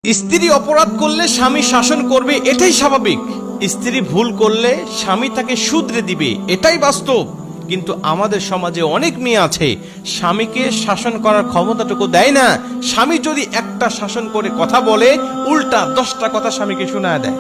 স্ত্রী অপরাধ করলে স্বামী শাসন করবে, এটাই স্বাভাবিক। স্ত্রী ভুল করলে স্বামী তাকে শুধরে দিবে, এটাই বাস্তব। কিন্তু আমাদের সমাজে অনেক মেয়ে আছে স্বামীকে শাসন করার ক্ষমতাটুকু দেয় না। স্বামী যদি একটা শাসন করে কথা বলে, উল্টা 10টা কথা স্বামীকে শোনায় দেয়।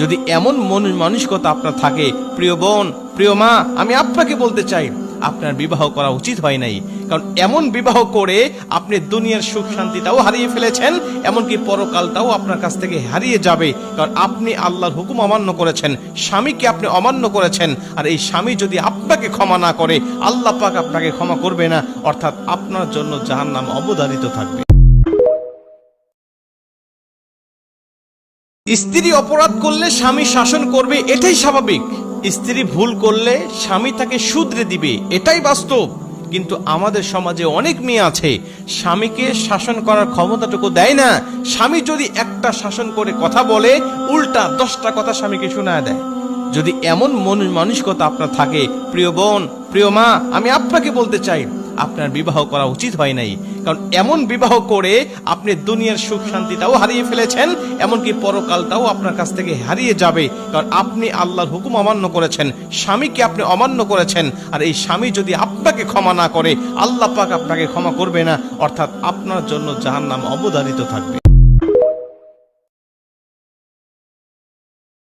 যদি এমন মানসিকতা আপনার থাকে, প্রিয় বোন, প্রিয় মা, আমি আপনাকে বলতে চাই আপনার বিবাহ করা উচিত হয় নাই। কারণ এমন বিবাহ করে আপনি দুনিয়ার সুখ শান্তিটাও হারিয়ে ফেলেছেন, এমনকি পরকালটাও আপনার কাছ থেকে হারিয়ে যাবে। কারণ আপনি আল্লাহর হুকুম অমান্য করেছেন, স্বামীকে আপনি অমান্য করেছেন। আর এই স্বামী যদি আপনাকে ক্ষমা না করে, আল্লাহ পাক আপনাকে ক্ষমা করবে না, অর্থাৎ আপনার জন্য জাহান্নাম অবধারিত থাকবে। স্ত্রী অপরাধ করলে স্বামী শাসন করবে, এটাই স্বাভাবিক। স্ত্রী ভুল করলে স্বামী তাকে শুধরে দিবে, এটাই বাস্তব। কিন্তু আমাদের সমাজে অনেক মেয়ে আছে স্বামীকে শাসন করার ক্ষমতাটুকু দেয় না। স্বামী যদি একটা শাসন করে কথা বলে, উল্টা 10টা কথা স্বামীকে শোনায় দেয়। যদি এমন মানসিকতা আপনার থাকে, প্রিয় বোন, প্রিয় মা, আমি আপনাকে বলতে চাই আপনার বিবাহ করা উচিত হয় নাই। কারণ এমন বিবাহ করে আপনি দুনিয়ার সুখ শান্তিটাও হারিয়ে ফেলেছেন, এমনকি পরকালটাও আপনার কাছ থেকে হারিয়ে যাবে। কারণ আপনি আল্লাহর হুকুম অমান্য করেছেন, স্বামীকে আপনি অমান্য করেছেন। আর এই স্বামী যদি আপনাকে ক্ষমা না করে, আল্লাহ পাক আপনাকে ক্ষমা করবে না, অর্থাৎ আপনার জন্য জাহান্নাম অবধারিত থাকবে।